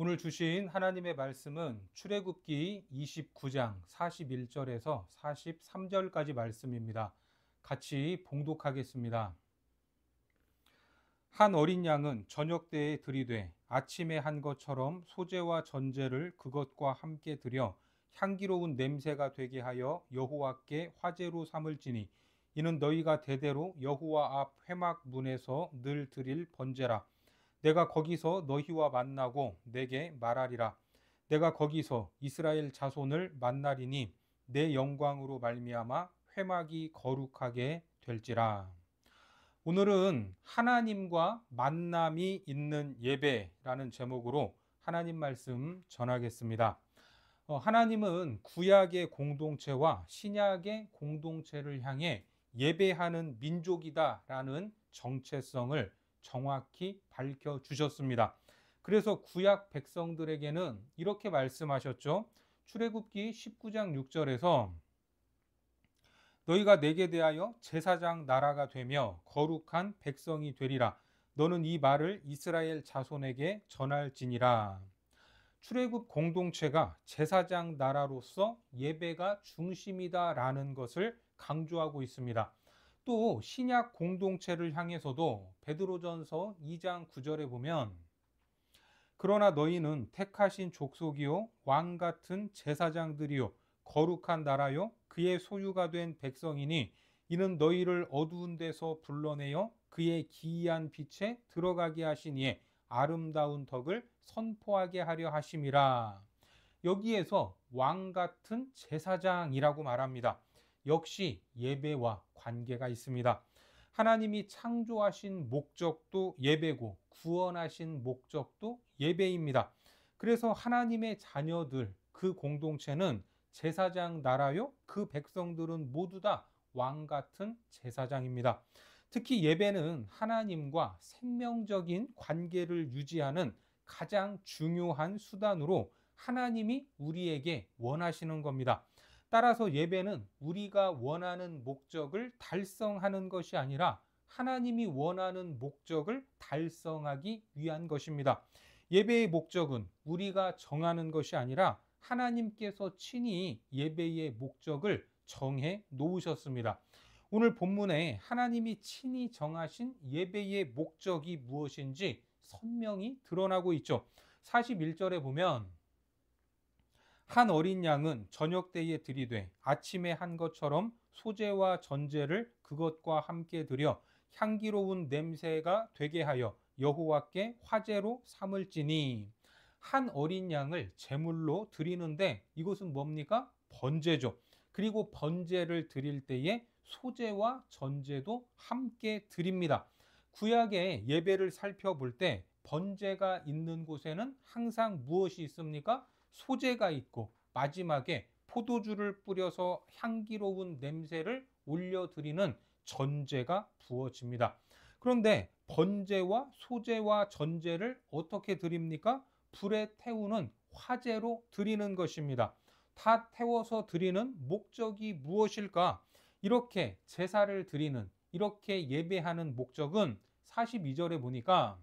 오늘 주신 하나님의 말씀은 출애굽기 29장 41절에서 43절까지 말씀입니다. 같이 봉독하겠습니다. 한 어린 양은 저녁 때에 들이되 아침에 한 것처럼 소제와 전제를 그것과 함께 드려 향기로운 냄새가 되게 하여 여호와께 화제로 삼을지니 이는 너희가 대대로 여호와 앞 회막 문에서 늘 드릴 번제라. 내가 거기서 너희와 만나고 내게 말하리라. 내가 거기서 이스라엘 자손을 만나리니 내 영광으로 말미암아 회막이 거룩하게 될지라. 오늘은 하나님과 만남이 있는 예배라는 제목으로 하나님 말씀 전하겠습니다. 하나님은 구약의 공동체와 신약의 공동체를 향해 예배하는 민족이다라는 정체성을 정확히 밝혀주셨습니다. 그래서 구약 백성들에게는 이렇게 말씀하셨죠. 출애굽기 19장 6절에서 너희가 내게 대하여 제사장 나라가 되며 거룩한 백성이 되리라. 너는 이 말을 이스라엘 자손에게 전할지니라. 출애굽 공동체가 제사장 나라로서 예배가 중심이다라는 것을 강조하고 있습니다. 또 신약 공동체를 향해서도 베드로전서 2장 9절에 보면 그러나 너희는 택하신 족속이요 왕 같은 제사장들이요 거룩한 나라요 그의 소유가 된 백성이니 이는 너희를 어두운 데서 불러내어 그의 기이한 빛에 들어가게 하신 이의 아름다운 덕을 선포하게 하려 하심이라. 여기에서 왕 같은 제사장이라고 말합니다. 역시 예배와 관계가 있습니다. 하나님이 창조하신 목적도 예배고 구원하신 목적도 예배입니다. 그래서 하나님의 자녀들, 그 공동체는 제사장 나라요, 그 백성들은 모두 다 왕 같은 제사장입니다. 특히 예배는 하나님과 생명적인 관계를 유지하는 가장 중요한 수단으로 하나님이 우리에게 원하시는 겁니다. 따라서 예배는 우리가 원하는 목적을 달성하는 것이 아니라 하나님이 원하는 목적을 달성하기 위한 것입니다. 예배의 목적은 우리가 정하는 것이 아니라 하나님께서 친히 예배의 목적을 정해 놓으셨습니다. 오늘 본문에 하나님이 친히 정하신 예배의 목적이 무엇인지 선명히 드러나고 있죠. 41절에 보면 한 어린 양은 저녁 때에 들이되 아침에 한 것처럼 소제와 전제를 그것과 함께 드려 향기로운 냄새가 되게 하여 여호와께 화제로 삼을지니. 한 어린 양을 제물로 드리는데 이것은 뭡니까? 번제죠. 그리고 번제를 드릴 때에 소제와 전제도 함께 드립니다. 구약의 예배를 살펴볼 때 번제가 있는 곳에는 항상 무엇이 있습니까? 소제가 있고 마지막에 포도주를 뿌려서 향기로운 냄새를 올려드리는 전제가 부어집니다. 그런데 번제와 소제와 전제를 어떻게 드립니까? 불에 태우는 화제로 드리는 것입니다. 다 태워서 드리는 목적이 무엇일까? 이렇게 제사를 드리는, 이렇게 예배하는 목적은 42절에 보니까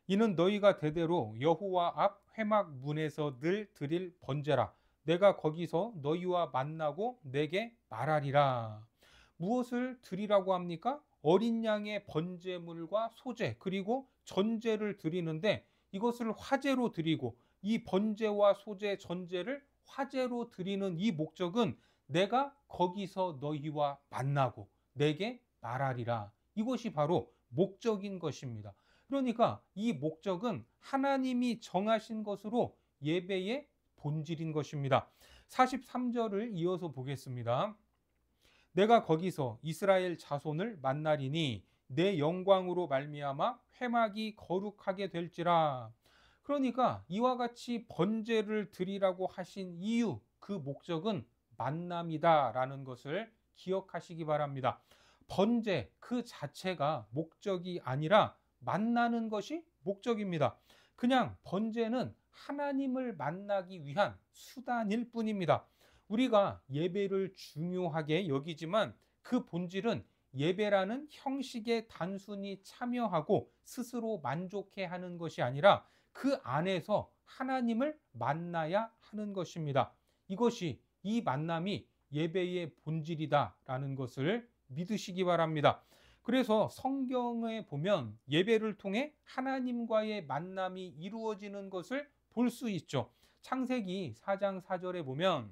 이는 너희가 대대로 여호와 앞 회막 문에서 늘 드릴 번제라. 내가 거기서 너희와 만나고 내게 말하리라. 무엇을 드리라고 합니까? 어린 양의 번제물과 소제 그리고 전제를 드리는데 이것을 화제로 드리고 이 번제와 소제 전제를 화제로 드리는 이 목적은 내가 거기서 너희와 만나고 내게 말하리라. 이것이 바로 목적인 것입니다. 그러니까 이 목적은 하나님이 정하신 것으로 예배의 본질인 것입니다. 43절을 이어서 보겠습니다. 내가 거기서 이스라엘 자손을 만나리니 내 영광으로 말미암아 회막이 거룩하게 될지라. 그러니까 이와 같이 번제를 드리라고 하신 이유, 그 목적은 만남이다라는 것을 기억하시기 바랍니다. 번제 그 자체가 목적이 아니라 만나는 것이 목적입니다. 그냥 번제는 하나님을 만나기 위한 수단일 뿐입니다. 우리가 예배를 중요하게 여기지만 그 본질은 예배라는 형식에 단순히 참여하고 스스로 만족해 하는 것이 아니라 그 안에서 하나님을 만나야 하는 것입니다. 이것이 이 만남이 예배의 본질이다라는 것을 믿으시기 바랍니다. 그래서 성경에 보면 예배를 통해 하나님과의 만남이 이루어지는 것을 볼 수 있죠. 창세기 4장 4절에 보면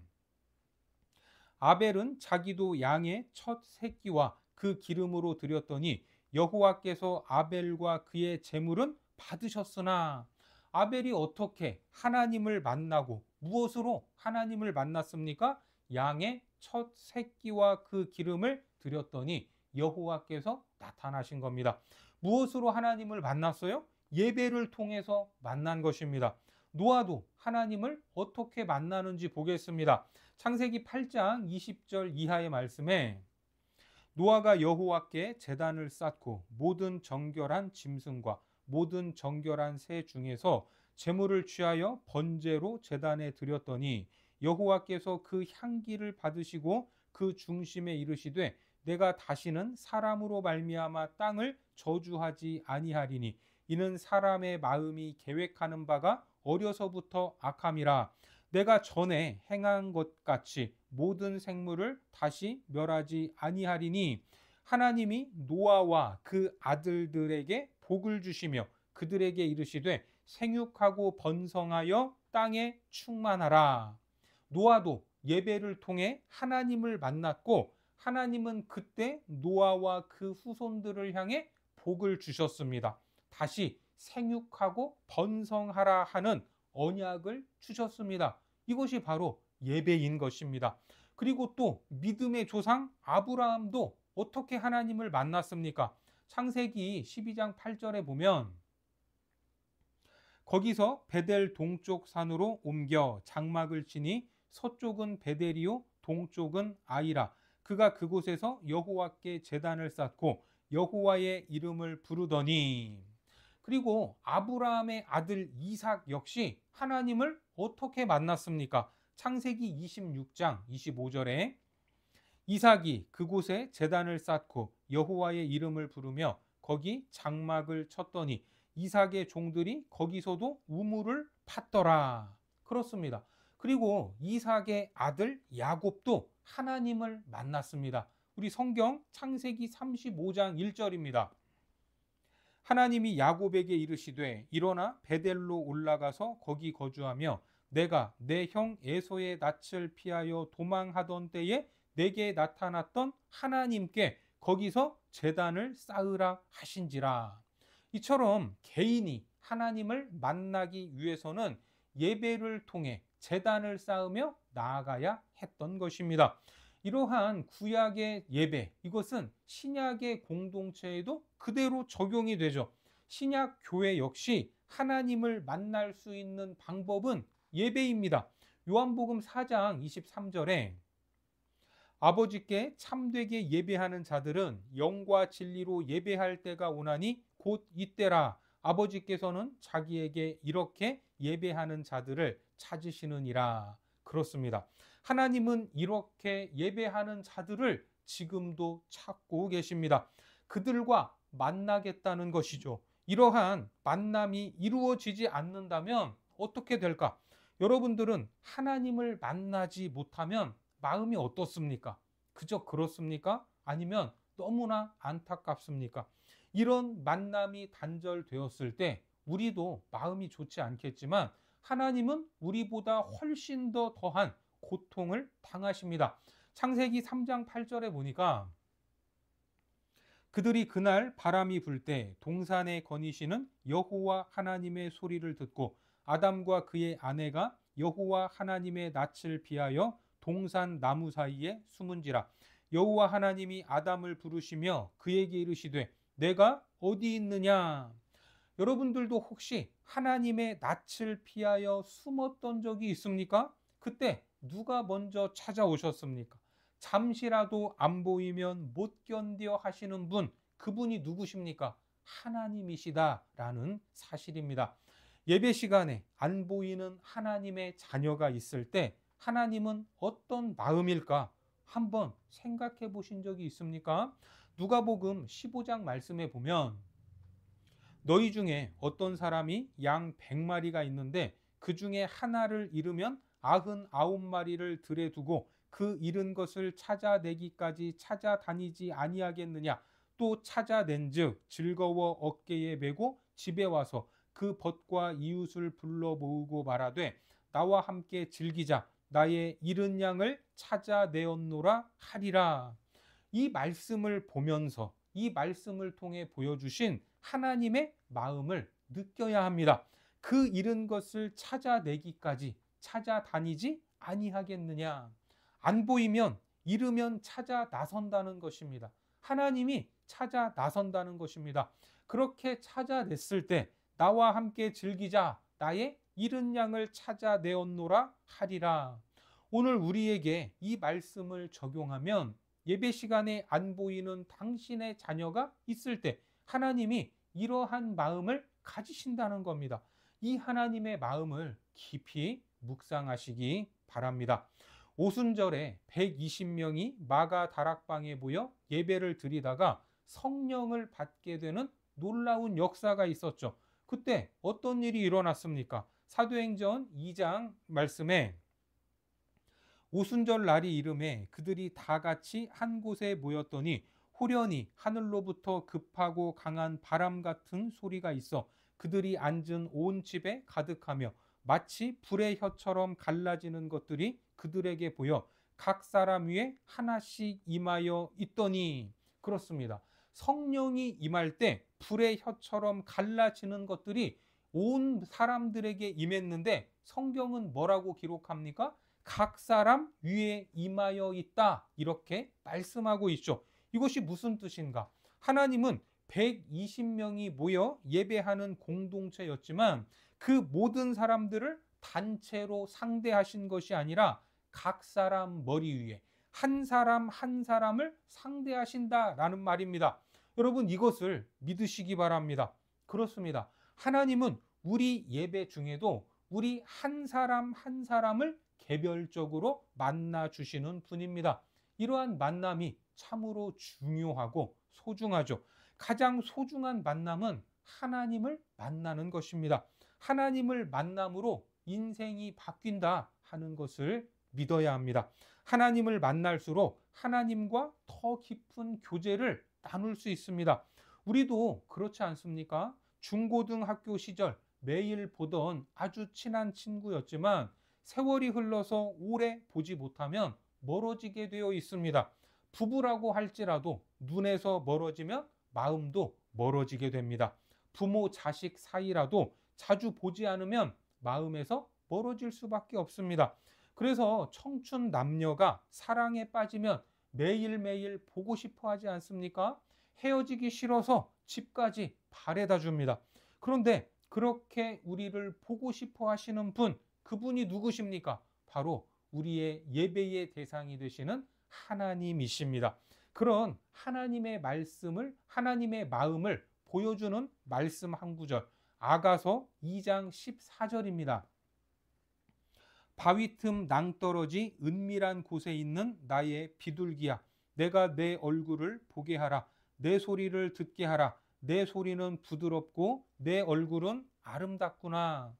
아벨은 자기도 양의 첫 새끼와 그 기름으로 드렸더니 여호와께서 아벨과 그의 제물은 받으셨으나, 아벨이 어떻게 하나님을 만나고 무엇으로 하나님을 만났습니까? 양의 첫 새끼와 그 기름을 드렸더니 여호와께서 나타나신 겁니다. 무엇으로 하나님을 만났어요? 예배를 통해서 만난 것입니다. 노아도 하나님을 어떻게 만나는지 보겠습니다. 창세기 8장 20절 이하의 말씀에 노아가 여호와께 제단을 쌓고 모든 정결한 짐승과 모든 정결한 새 중에서 제물을 취하여 번제로 제단에 드렸더니 여호와께서 그 향기를 받으시고 그 중심에 이르시되 내가 다시는 사람으로 말미암아 땅을 저주하지 아니하리니 이는 사람의 마음이 계획하는 바가 어려서부터 악함이라. 내가 전에 행한 것 같이 모든 생물을 다시 멸하지 아니하리니, 하나님이 노아와 그 아들들에게 복을 주시며 그들에게 이르시되 생육하고 번성하여 땅에 충만하라. 노아도 예배를 통해 하나님을 만났고 하나님은 그때 노아와 그 후손들을 향해 복을 주셨습니다. 다시 생육하고 번성하라 하는 언약을 주셨습니다. 이것이 바로 예배인 것입니다. 그리고 또 믿음의 조상 아브라함도 어떻게 하나님을 만났습니까? 창세기 12장 8절에 보면 거기서 베델 동쪽 산으로 옮겨 장막을 치니 서쪽은 베델이요 동쪽은 아이라. 그가 그곳에서 여호와께 제단을 쌓고 여호와의 이름을 부르더니. 그리고 아브라함의 아들 이삭 역시 하나님을 어떻게 만났습니까? 창세기 26장 25절에 이삭이 그곳에 제단을 쌓고 여호와의 이름을 부르며 거기 장막을 쳤더니 이삭의 종들이 거기서도 우물을 팠더라. 그렇습니다. 그리고 이삭의 아들 야곱도 하나님을 만났습니다. 우리 성경 창세기 35장 1절입니다. 하나님이 야곱에게 이르시되 일어나 베델로 올라가서 거기 거주하며 내가 내 형 에서의 낯을 피하여 도망하던 때에 내게 나타났던 하나님께 거기서 제단을 쌓으라 하신지라. 이처럼 개인이 하나님을 만나기 위해서는 예배를 통해 제단을 쌓으며 나아가야 했던 것입니다. 이러한 구약의 예배, 이것은 신약의 공동체에도 그대로 적용이 되죠. 신약 교회 역시 하나님을 만날 수 있는 방법은 예배입니다. 요한복음 4장 23절에 아버지께 참되게 예배하는 자들은 영과 진리로 예배할 때가 오나니 곧 이때라. 아버지께서는 자기에게 이렇게 예배하는 자들을 찾으시느니라. 그렇습니다. 하나님은 이렇게 예배하는 자들을 지금도 찾고 계십니다. 그들과 만나겠다는 것이죠. 이러한 만남이 이루어지지 않는다면 어떻게 될까? 여러분들은 하나님을 만나지 못하면 마음이 어떻습니까? 그저 그렇습니까? 아니면 너무나 안타깝습니까? 이런 만남이 단절되었을 때 우리도 마음이 좋지 않겠지만 하나님은 우리보다 훨씬 더 더한 고통을 당하십니다. 창세기 3장 8절에 보니까 그들이 그날 바람이 불 때 동산에 거니시는 여호와 하나님의 소리를 듣고 아담과 그의 아내가 여호와 하나님의 낯을 피하여 동산 나무 사이에 숨은지라. 여호와 하나님이 아담을 부르시며 그에게 이르시되 내가 어디 있느냐. 여러분들도 혹시 하나님의 낯을 피하여 숨었던 적이 있습니까? 그때 누가 먼저 찾아오셨습니까? 잠시라도 안 보이면 못 견뎌 하시는 분, 그분이 누구십니까? 하나님이시다라는 사실입니다. 예배 시간에 안 보이는 하나님의 자녀가 있을 때 하나님은 어떤 마음일까? 한번 생각해 보신 적이 있습니까? 누가복음 15장 말씀에 보면 너희 중에 어떤 사람이 양 100마리가 있는데 그 중에 하나를 잃으면 99마리를 들에 두고 그 잃은 것을 찾아내기까지 찾아다니지 아니하겠느냐. 또 찾아낸즉 즐거워 어깨에 메고 집에 와서 그 벗과 이웃을 불러 모으고 말하되 나와 함께 즐기자. 나의 잃은 양을 찾아내었노라 하리라. 이 말씀을 보면서 이 말씀을 통해 보여주신 하나님의 마음을 느껴야 합니다. 그 잃은 것을 찾아내기까지 찾아다니지 아니하겠느냐. 안 보이면 잃으면 찾아 나선다는 것입니다. 하나님이 찾아 나선다는 것입니다. 그렇게 찾아냈을 때 나와 함께 즐기자. 나의 잃은 양을 찾아내었노라 하리라. 오늘 우리에게 이 말씀을 적용하면 예배 시간에 안 보이는 당신의 자녀가 있을 때 하나님이 이러한 마음을 가지신다는 겁니다. 이 하나님의 마음을 깊이 묵상하시기 바랍니다. 오순절에 120명이 마가 다락방에 모여 예배를 드리다가 성령을 받게 되는 놀라운 역사가 있었죠. 그때 어떤 일이 일어났습니까? 사도행전 2장 말씀에 오순절 날이 이름에 그들이 다 같이 한 곳에 모였더니 호련히 하늘로부터 급하고 강한 바람 같은 소리가 있어 그들이 앉은 온 집에 가득하며 마치 불의 혀처럼 갈라지는 것들이 그들에게 보여 각 사람 위에 하나씩 임하여 있더니. 그렇습니다. 성령이 임할 때 불의 혀처럼 갈라지는 것들이 온 사람들에게 임했는데 성경은 뭐라고 기록합니까? 각 사람 위에 임하여 있다. 이렇게 말씀하고 있죠. 이것이 무슨 뜻인가? 하나님은 120명이 모여 예배하는 공동체였지만 그 모든 사람들을 단체로 상대하신 것이 아니라 각 사람 머리 위에 한 사람 한 사람을 상대하신다라는 말입니다. 여러분 이것을 믿으시기 바랍니다. 그렇습니다. 하나님은 우리 예배 중에도 우리 한 사람 한 사람을 개별적으로 만나 주시는 분입니다. 이러한 만남이 참으로 중요하고 소중하죠. 가장 소중한 만남은 하나님을 만나는 것입니다. 하나님을 만남으로 인생이 바뀐다 하는 것을 믿어야 합니다. 하나님을 만날수록 하나님과 더 깊은 교제를 나눌 수 있습니다. 우리도 그렇지 않습니까? 중고등학교 시절 매일 보던 아주 친한 친구였지만 세월이 흘러서 오래 보지 못하면 멀어지게 되어 있습니다. 부부라고 할지라도 눈에서 멀어지면 마음도 멀어지게 됩니다. 부모 자식 사이라도 자주 보지 않으면 마음에서 멀어질 수밖에 없습니다. 그래서 청춘 남녀가 사랑에 빠지면 매일매일 보고 싶어 하지 않습니까? 헤어지기 싫어서 집까지 바래다 줍니다. 그런데 그렇게 우리를 보고 싶어 하시는 분, 그분이 누구십니까? 바로 우리의 예배의 대상이 되시는 하나님이십니다. 그런 하나님의 말씀을, 하나님의 마음을 보여주는 말씀 한 구절, 아가서 2장 14절입니다. 바위 틈 낭떠러지 은밀한 곳에 있는 나의 비둘기야, 내가 내 얼굴을 보게 하라. 내 소리를 듣게 하라. 내 소리는 부드럽고 내 얼굴은 아름답구나.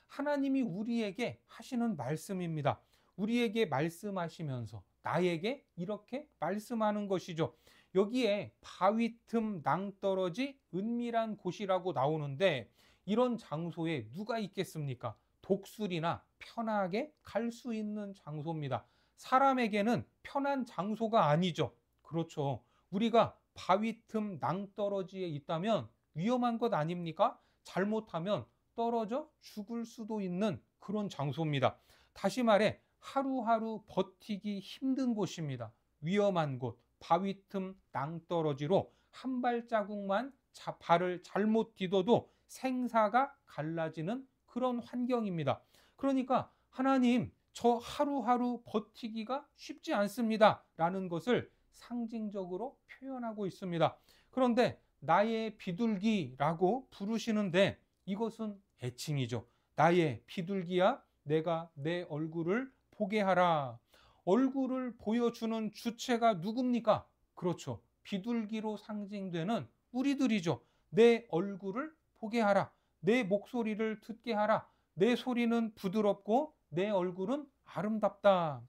하나님이 우리에게 하시는 말씀입니다. 우리에게 말씀하시면서 나에게 이렇게 말씀하는 것이죠. 여기에 바위 틈 낭떠러지 은밀한 곳이라고 나오는데 이런 장소에 누가 있겠습니까? 독수리나 편하게 갈 수 있는 장소입니다. 사람에게는 편한 장소가 아니죠. 그렇죠. 우리가 바위 틈 낭떠러지에 있다면 위험한 것 아닙니까? 잘못하면 떨어져 죽을 수도 있는 그런 장소입니다. 다시 말해 하루하루 버티기 힘든 곳입니다. 위험한 곳, 바위 틈 낭떠러지로 한 발자국만 발을 잘못 디뎌도 생사가 갈라지는 그런 환경입니다. 그러니까 하나님, 저 하루하루 버티기가 쉽지 않습니다 라는 것을 상징적으로 표현하고 있습니다. 그런데 나의 비둘기라고 부르시는데 이것은 애칭이죠. 나의 비둘기야, 내가 내 얼굴을 보게 하라. 얼굴을 보여주는 주체가 누굽니까? 그렇죠. 비둘기로 상징되는 우리들이죠. 내 얼굴을 보게 하라. 내 목소리를 듣게 하라. 내 소리는 부드럽고 내 얼굴은 아름답다.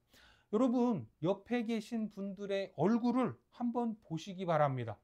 여러분, 옆에 계신 분들의 얼굴을 한번 보시기 바랍니다.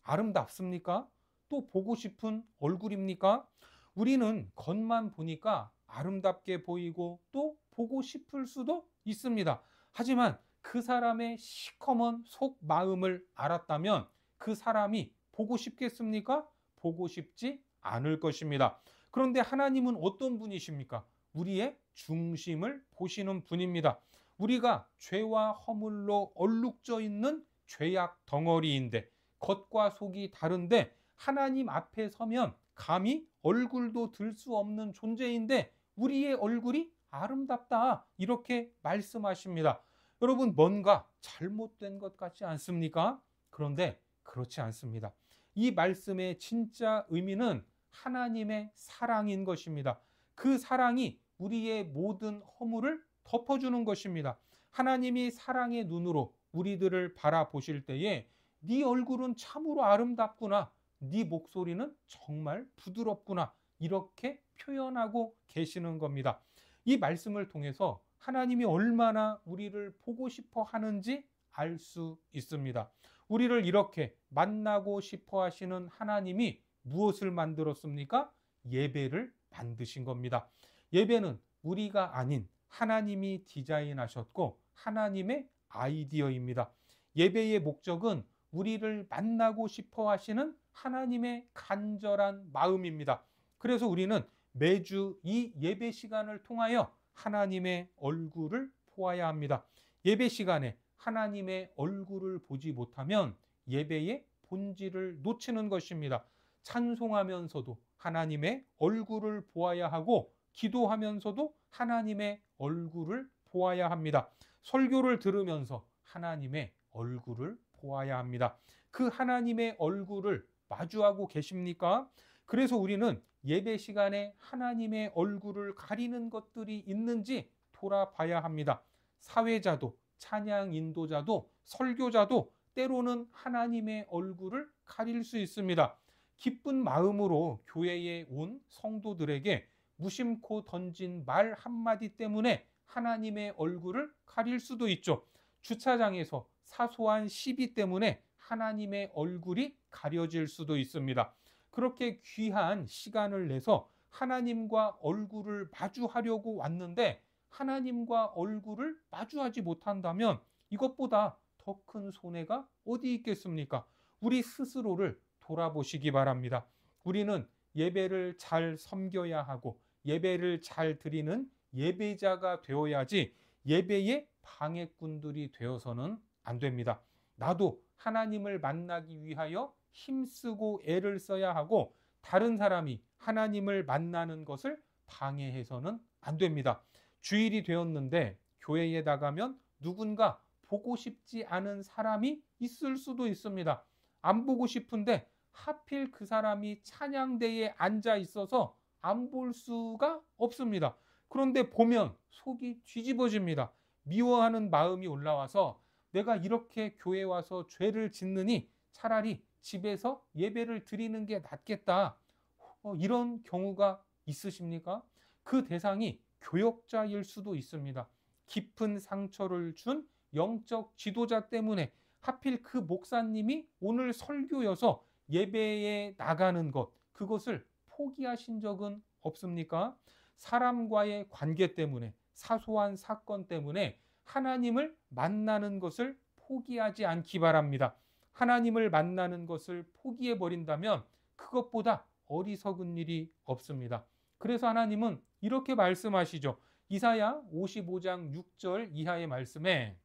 아름답습니까? 또 보고 싶은 얼굴입니까? 우리는 겉만 보니까 아름답게 보이고 또 보고 싶을 수도 있습니다. 하지만 그 사람의 시커먼 속 마음을 알았다면 그 사람이 보고 싶겠습니까? 보고 싶지 않을 것입니다. 그런데 하나님은 어떤 분이십니까? 우리의 중심을 보시는 분입니다. 우리가 죄와 허물로 얼룩져 있는 죄악 덩어리인데, 겉과 속이 다른데 하나님 앞에 서면 감히 얼굴도 들 수 없는 존재인데 우리의 얼굴이 아름답다, 이렇게 말씀하십니다. 여러분, 뭔가 잘못된 것 같지 않습니까? 그런데 그렇지 않습니다. 이 말씀의 진짜 의미는 하나님의 사랑인 것입니다. 그 사랑이 우리의 모든 허물을 덮어주는 것입니다. 하나님이 사랑의 눈으로 우리들을 바라보실 때에 네 얼굴은 참으로 아름답구나, 네 목소리는 정말 부드럽구나, 이렇게 표현하고 계시는 겁니다. 이 말씀을 통해서 하나님이 얼마나 우리를 보고 싶어 하는지 알 수 있습니다. 우리를 이렇게 만나고 싶어 하시는 하나님이 무엇을 만들었습니까? 예배를 만드신 겁니다. 예배는 우리가 아닌 하나님이 디자인하셨고 하나님의 아이디어입니다. 예배의 목적은 우리를 만나고 싶어 하시는 하나님의 간절한 마음입니다. 그래서 우리는 매주 이 예배 시간을 통하여 하나님의 얼굴을 보아야 합니다. 예배 시간에 하나님의 얼굴을 보지 못하면 예배의 본질을 놓치는 것입니다. 찬송하면서도 하나님의 얼굴을 보아야 하고 기도하면서도 하나님의 얼굴을 보아야 합니다. 설교를 들으면서 하나님의 얼굴을 보아야 합니다. 그 하나님의 얼굴을 마주하고 계십니까? 그래서 우리는 예배 시간에 하나님의 얼굴을 가리는 것들이 있는지 돌아봐야 합니다. 사회자도, 찬양 인도자도, 설교자도 때로는 하나님의 얼굴을 가릴 수 있습니다. 기쁜 마음으로 교회에 온 성도들에게 무심코 던진 말 한마디 때문에 하나님의 얼굴을 가릴 수도 있죠. 주차장에서 사소한 시비 때문에 하나님의 얼굴이 가려질 수도 있습니다. 그렇게 귀한 시간을 내서 하나님과 얼굴을 마주하려고 왔는데 하나님과 얼굴을 마주하지 못한다면 이것보다 더 큰 손해가 어디 있겠습니까? 우리 스스로를 돌아보시기 바랍니다. 우리는 예배를 잘 섬겨야 하고 예배를 잘 드리는 예배자가 되어야지 예배의 방해꾼들이 되어서는 안 됩니다. 나도 하나님을 만나기 위하여 힘쓰고 애를 써야 하고 다른 사람이 하나님을 만나는 것을 방해해서는 안 됩니다. 주일이 되었는데 교회에 나가면 누군가 보고 싶지 않은 사람이 있을 수도 있습니다. 안 보고 싶은데 하필 그 사람이 찬양대에 앉아 있어서 안 볼 수가 없습니다. 그런데 보면 속이 뒤집어집니다. 미워하는 마음이 올라와서 내가 이렇게 교회 와서 죄를 짓느니 차라리 집에서 예배를 드리는 게 낫겠다. 이런 경우가 있으십니까? 그 대상이 교역자일 수도 있습니다. 깊은 상처를 준 영적 지도자 때문에 하필 그 목사님이 오늘 설교여서 예배에 나가는 것, 그것을 포기하신 적은 없습니까? 사람과의 관계 때문에, 사소한 사건 때문에 하나님을 만나는 것을 포기하지 않기 바랍니다. 하나님을 만나는 것을 포기해 버린다면 그것보다 어리석은 일이 없습니다. 그래서 하나님은 이렇게 말씀하시죠. 이사야 55장 6절 이하의 말씀에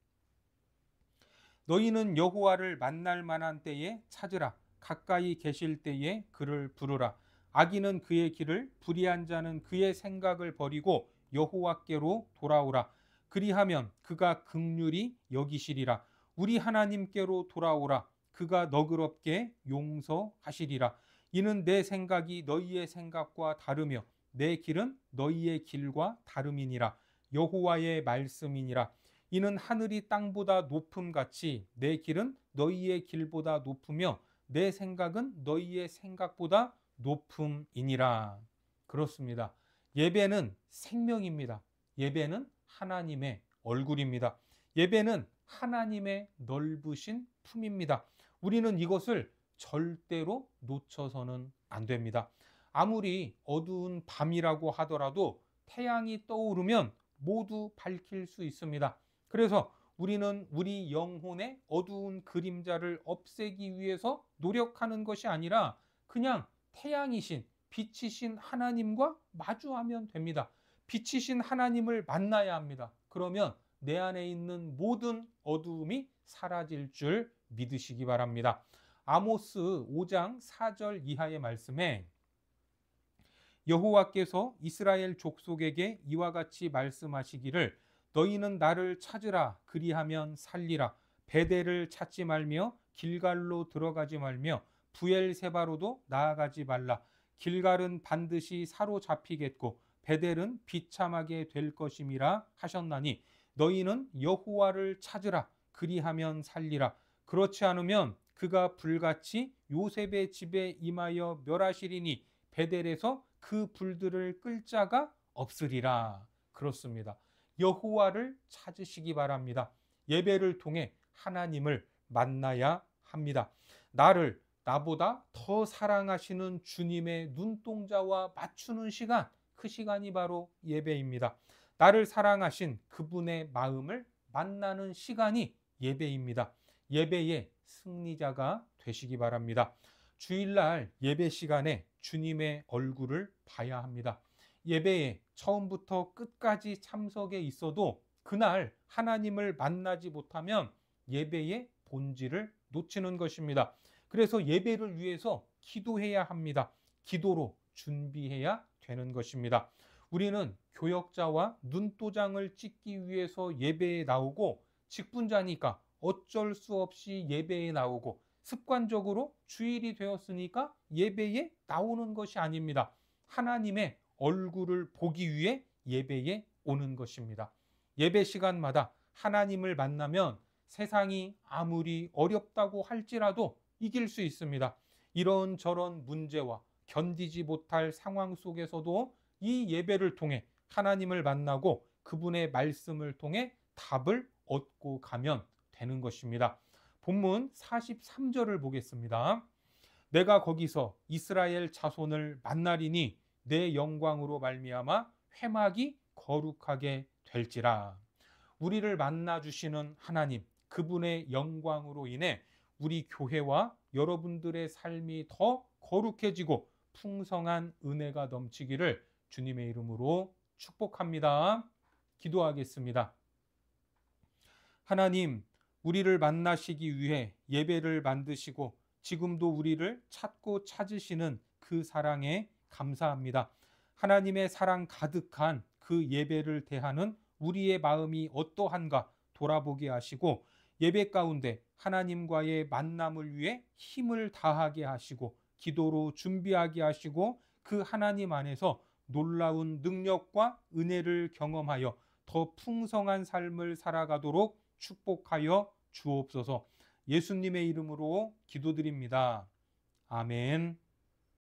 너희는 여호와를 만날 만한 때에 찾으라. 가까이 계실 때에 그를 부르라. 악인은 그의 길을, 불의한 자는 그의 생각을 버리고 여호와께로 돌아오라. 그리하면 그가 긍휼히 여기시리라. 우리 하나님께로 돌아오라. 그가 너그럽게 용서하시리라. 이는 내 생각이 너희의 생각과 다르며 내 길은 너희의 길과 다름이니라. 여호와의 말씀이니라. 이는 하늘이 땅보다 높음같이 내 길은 너희의 길보다 높으며 내 생각은 너희의 생각보다 높음이니라. 그렇습니다. 예배는 생명입니다. 예배는 하나님의 얼굴입니다. 예배는 하나님의 넓으신 품입니다. 우리는 이것을 절대로 놓쳐서는 안 됩니다. 아무리 어두운 밤이라고 하더라도 태양이 떠오르면 모두 밝힐 수 있습니다. 그래서 우리는 우리 영혼의 어두운 그림자를 없애기 위해서 노력하는 것이 아니라 그냥 태양이신 빛이신 하나님과 마주하면 됩니다. 빛이신 하나님을 만나야 합니다. 그러면 내 안에 있는 모든 어두움이 사라질 줄 믿으시기 바랍니다. 아모스 5장 4절 이하의 말씀에 여호와께서 이스라엘 족속에게 이와 같이 말씀하시기를 너희는 나를 찾으라 그리하면 살리라. 베델을 찾지 말며 길갈로 들어가지 말며 부엘세바로도 나아가지 말라. 길갈은 반드시 사로잡히겠고 베델은 비참하게 될 것임이라 하셨나니 너희는 여호와를 찾으라 그리하면 살리라. 그렇지 않으면 그가 불같이 요셉의 집에 임하여 멸하시리니 베델에서 그 불들을 끌 자가 없으리라. 그렇습니다. 여호와를 찾으시기 바랍니다. 예배를 통해 하나님을 만나야 합니다. 나보다 더 사랑하시는 주님의 눈동자와 맞추는 시간, 그 시간이 바로 예배입니다. 나를 사랑하신 그분의 마음을 만나는 시간이 예배입니다. 예배의 승리자가 되시기 바랍니다. 주일날 예배 시간에 주님의 얼굴을 봐야 합니다. 예배에 처음부터 끝까지 참석해 있어도 그날 하나님을 만나지 못하면 예배의 본질을 놓치는 것입니다. 그래서 예배를 위해서 기도해야 합니다. 기도로 준비해야 되는 것입니다. 우리는 교역자와 눈도장을 찍기 위해서 예배에 나오고 직분자니까 어쩔 수 없이 예배에 나오고 습관적으로 주일이 되었으니까 예배에 나오는 것이 아닙니다. 하나님의 얼굴을 보기 위해 예배에 오는 것입니다. 예배 시간마다 하나님을 만나면 세상이 아무리 어렵다고 할지라도 이길 수 있습니다. 이런저런 문제와 견디지 못할 상황 속에서도 이 예배를 통해 하나님을 만나고 그분의 말씀을 통해 답을 얻고 가면 되는 것입니다. 본문 43절을 보겠습니다. 내가 거기서 이스라엘 자손을 만나리니 내 영광으로 말미암아 회막이 거룩하게 될지라. 우리를 만나 주시는 하나님, 그분의 영광으로 인해 우리 교회와 여러분들의 삶이 더 거룩해지고 풍성한 은혜가 넘치기를 주님의 이름으로 축복합니다. 기도하겠습니다. 하나님, 우리를 만나시기 위해 예배를 만드시고 지금도 우리를 찾고 찾으시는 그 사랑에 감사합니다. 하나님의 사랑 가득한 그 예배를 대하는 우리의 마음이 어떠한가 돌아보게 하시고 예배 가운데 하나님과의 만남을 위해 힘을 다하게 하시고 기도로 준비하게 하시고 그 하나님 안에서 놀라운 능력과 은혜를 경험하여 더 풍성한 삶을 살아가도록 축복하여 주옵소서. 예수님의 이름으로 기도드립니다. 아멘.